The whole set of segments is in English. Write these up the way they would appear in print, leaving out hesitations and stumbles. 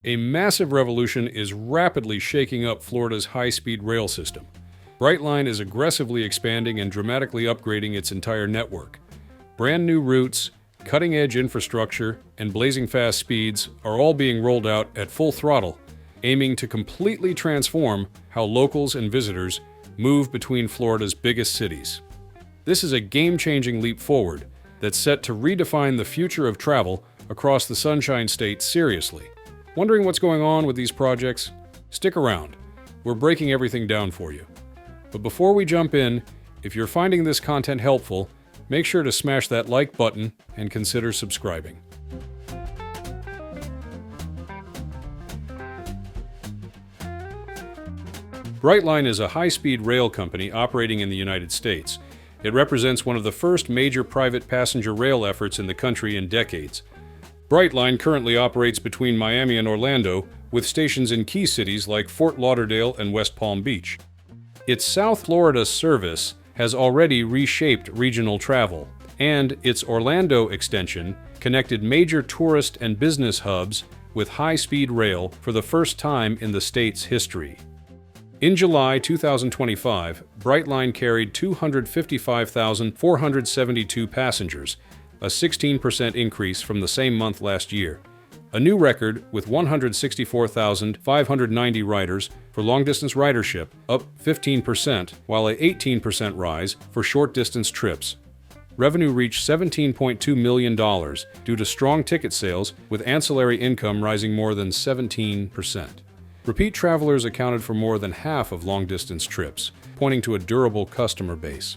A massive revolution is rapidly shaking up Florida's high-speed rail system. Brightline is aggressively expanding and dramatically upgrading its entire network. Brand new routes, cutting-edge infrastructure, and blazing fast speeds are all being rolled out at full throttle, aiming to completely transform how locals and visitors move between Florida's biggest cities. This is a game-changing leap forward that's set to redefine the future of travel across the Sunshine State seriously. Wondering what's going on with these projects? Stick around. We're breaking everything down for you. But before we jump in, if you're finding this content helpful, make sure to smash that like button and consider subscribing. Brightline is a high-speed rail company operating in the United States. It represents one of the first major private passenger rail efforts in the country in decades. Brightline currently operates between Miami and Orlando, with stations in key cities like Fort Lauderdale and West Palm Beach. Its South Florida service has already reshaped regional travel, and its Orlando extension connected major tourist and business hubs with high-speed rail for the first time in the state's history. In July 2025, Brightline carried 255,472 passengers, a 16% increase from the same month last year. A new record with 164,590 riders for long-distance ridership, up 15%, while an 18% rise for short-distance trips. Revenue reached $17.2 million due to strong ticket sales, with ancillary income rising more than 17%. Repeat travelers accounted for more than half of long-distance trips, pointing to a durable customer base.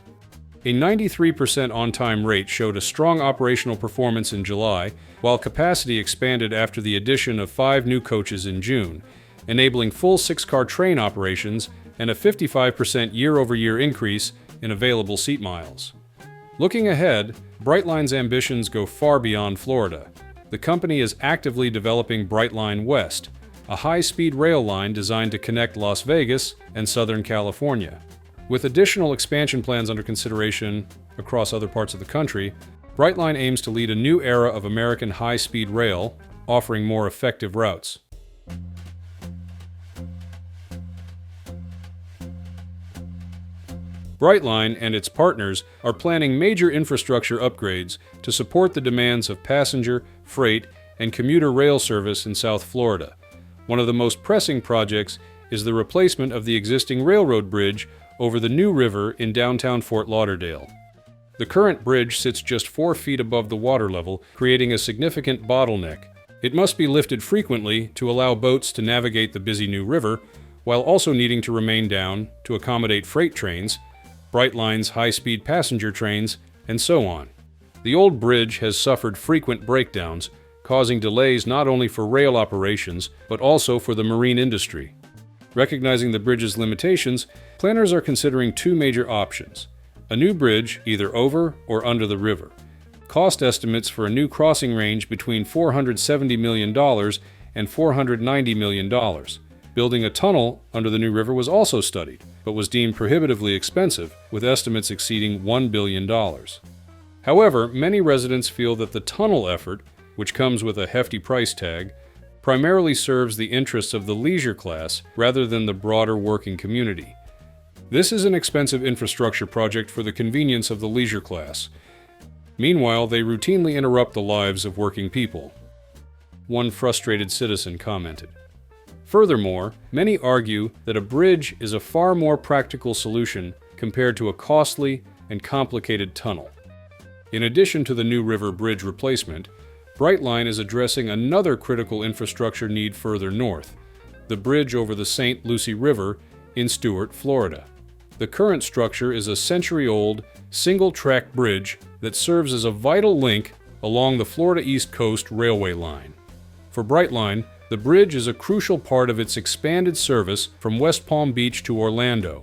A 93% on-time rate showed a strong operational performance in July, while capacity expanded after the addition of 5 new coaches in June, enabling full 6-car train operations and a 55% year-over-year increase in available seat miles. Looking ahead, Brightline's ambitions go far beyond Florida. The company is actively developing Brightline West, a high-speed rail line designed to connect Las Vegas and Southern California. With additional expansion plans under consideration across other parts of the country, Brightline aims to lead a new era of American high-speed rail, offering more effective routes. Brightline and its partners are planning major infrastructure upgrades to support the demands of passenger, freight, and commuter rail service in South Florida. One of the most pressing projects is the replacement of the existing railroad bridge over the New River in downtown Fort Lauderdale. The current bridge sits just 4 feet above the water level, creating a significant bottleneck. It must be lifted frequently to allow boats to navigate the busy New River, while also needing to remain down to accommodate freight trains, Brightline's high-speed passenger trains, and so on. The old bridge has suffered frequent breakdowns, causing delays not only for rail operations, but also for the marine industry. Recognizing the bridge's limitations, planners are considering 2 major options: a new bridge either over or under the river. Cost estimates for a new crossing range between $470 million and $490 million. Building a tunnel under the New River was also studied, but was deemed prohibitively expensive, with estimates exceeding $1 billion. However, many residents feel that the tunnel effort, which comes with a hefty price tag, primarily serves the interests of the leisure class rather than the broader working community. This is an expensive infrastructure project for the convenience of the leisure class. Meanwhile, they routinely interrupt the lives of working people, one frustrated citizen commented. Furthermore, many argue that a bridge is a far more practical solution compared to a costly and complicated tunnel. In addition to the New River Bridge replacement, Brightline is addressing another critical infrastructure need further north: the bridge over the St. Lucie River in Stuart, Florida. The current structure is a century-old, single-track bridge that serves as a vital link along the Florida East Coast Railway line. For Brightline, the bridge is a crucial part of its expanded service from West Palm Beach to Orlando,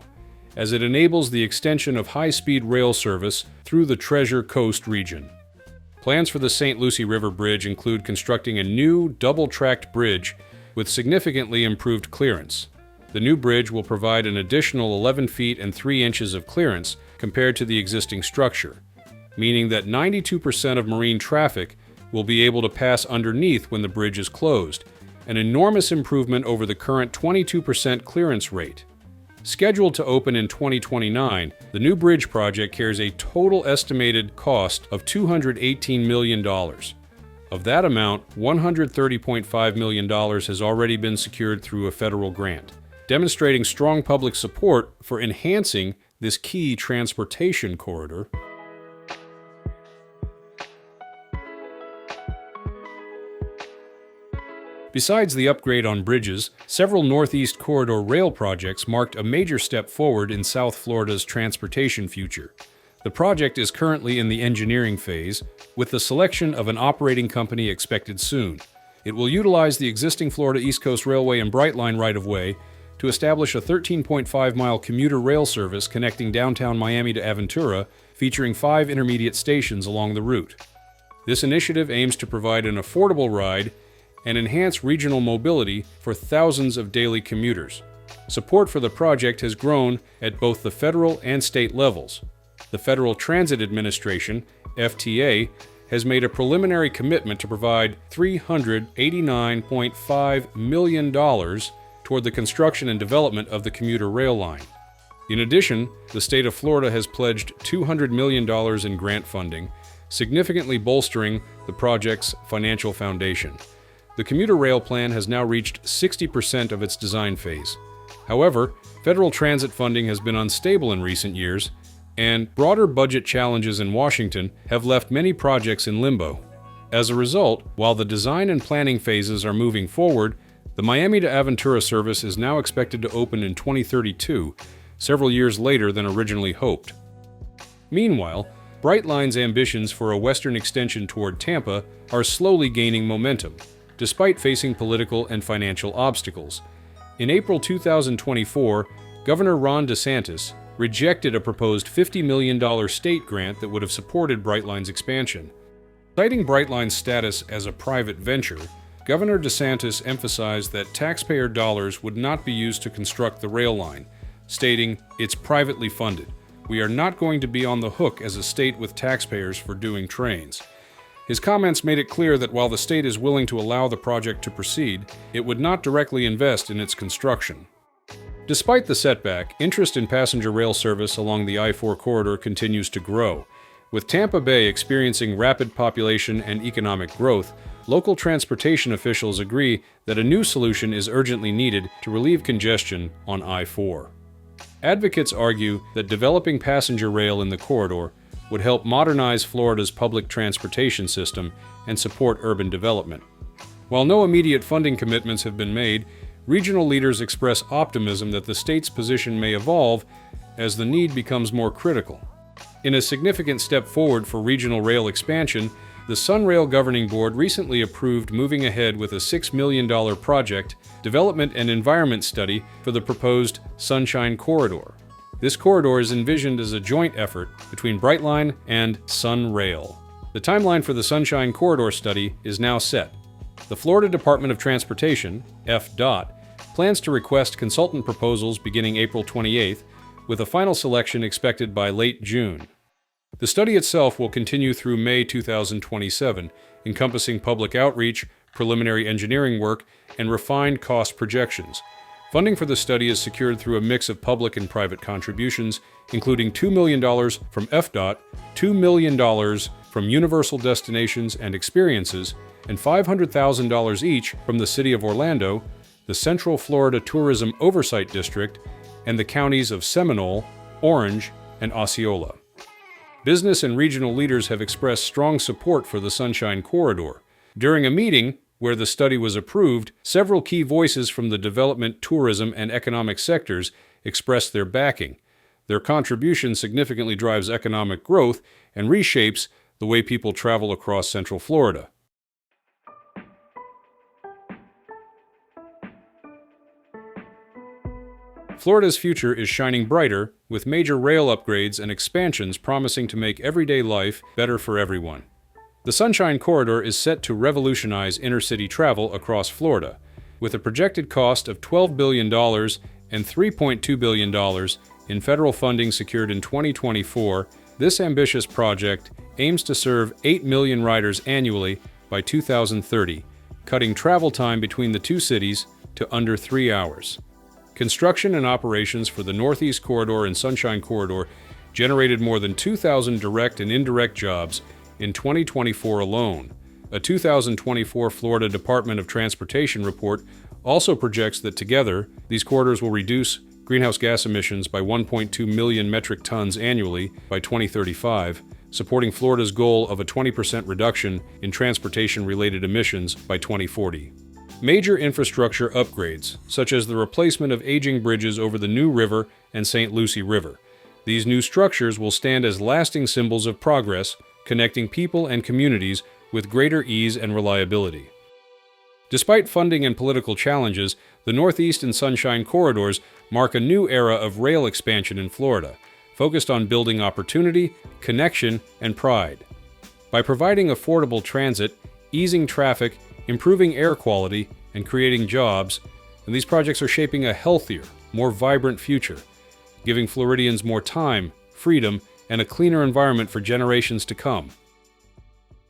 as it enables the extension of high-speed rail service through the Treasure Coast region. Plans for the St. Lucie River Bridge include constructing a new double-tracked bridge with significantly improved clearance. The new bridge will provide an additional 11 feet and 3 inches of clearance compared to the existing structure, meaning that 92% of marine traffic will be able to pass underneath when the bridge is closed, an enormous improvement over the current 22% clearance rate. Scheduled to open in 2029, the new bridge project carries a total estimated cost of $218 million. Of that amount, $130.5 million has already been secured through a federal grant, demonstrating strong public support for enhancing this key transportation corridor. Besides the upgrade on bridges, several Northeast Corridor rail projects marked a major step forward in South Florida's transportation future. The project is currently in the engineering phase, with the selection of an operating company expected soon. It will utilize the existing Florida East Coast Railway and Brightline right-of-way to establish a 13.5-mile commuter rail service connecting downtown Miami to Aventura, featuring 5 intermediate stations along the route. This initiative aims to provide an affordable ride and enhance regional mobility for thousands of daily commuters. Support for the project has grown at both the federal and state levels. The Federal Transit Administration, FTA, has made a preliminary commitment to provide $389.5 million toward the construction and development of the commuter rail line. In addition, the state of Florida has pledged $200 million in grant funding, significantly bolstering the project's financial foundation. The commuter rail plan has now reached 60% of its design phase. However, federal transit funding has been unstable in recent years, and broader budget challenges in Washington have left many projects in limbo. As a result, while the design and planning phases are moving forward, the Miami to Aventura service is now expected to open in 2032, several years later than originally hoped. Meanwhile, Brightline's ambitions for a western extension toward Tampa are slowly gaining momentum, despite facing political and financial obstacles. In April 2024, Governor Ron DeSantis rejected a proposed $50 million state grant that would have supported Brightline's expansion. Citing Brightline's status as a private venture, Governor DeSantis emphasized that taxpayer dollars would not be used to construct the rail line, stating, "It's privately funded. We are not going to be on the hook as a state with taxpayers for doing trains." His comments made it clear that while the state is willing to allow the project to proceed, it would not directly invest in its construction. Despite the setback, interest in passenger rail service along the I-4 corridor continues to grow. With Tampa Bay experiencing rapid population and economic growth, local transportation officials agree that a new solution is urgently needed to relieve congestion on I-4. Advocates argue that developing passenger rail in the corridor would help modernize Florida's public transportation system and support urban development. While no immediate funding commitments have been made, regional leaders express optimism that the state's position may evolve as the need becomes more critical. In a significant step forward for regional rail expansion, the SunRail Governing Board recently approved moving ahead with a $6 million project development and environment study for the proposed Sunshine Corridor. This corridor is envisioned as a joint effort between Brightline and SunRail. The timeline for the Sunshine Corridor study is now set. The Florida Department of Transportation, FDOT, plans to request consultant proposals beginning April 28th, with a final selection expected by late June. The study itself will continue through May 2027, encompassing public outreach, preliminary engineering work, and refined cost projections. Funding for the study is secured through a mix of public and private contributions, including $2 million from FDOT, $2 million from Universal Destinations and Experiences, and $500,000 each from the City of Orlando, the Central Florida Tourism Oversight District, and the counties of Seminole, Orange, and Osceola. Business and regional leaders have expressed strong support for the Sunshine Corridor. During a meeting where the study was approved, several key voices from the development, tourism, and economic sectors expressed their backing. Their contribution significantly drives economic growth and reshapes the way people travel across Central Florida. Florida's future is shining brighter, with major rail upgrades and expansions promising to make everyday life better for everyone. The Sunshine Corridor is set to revolutionize inner-city travel across Florida. With a projected cost of $12 billion and $3.2 billion in federal funding secured in 2024, this ambitious project aims to serve 8 million riders annually by 2030, cutting travel time between the two cities to under 3 hours. Construction and operations for the Northeast Corridor and Sunshine Corridor generated more than 2,000 direct and indirect jobs in 2024 alone. A 2024 Florida Department of Transportation report also projects that together, these corridors will reduce greenhouse gas emissions by 1.2 million metric tons annually by 2035, supporting Florida's goal of a 20% reduction in transportation-related emissions by 2040. Major infrastructure upgrades, such as the replacement of aging bridges over the New River and St. Lucie River. These new structures will stand as lasting symbols of progress, connecting people and communities with greater ease and reliability. Despite funding and political challenges, the Northeast and Sunshine Corridors mark a new era of rail expansion in Florida, focused on building opportunity, connection, and pride. By providing affordable transit, easing traffic, improving air quality, and creating jobs, and these projects are shaping a healthier, more vibrant future, giving Floridians more time, freedom, and a cleaner environment for generations to come.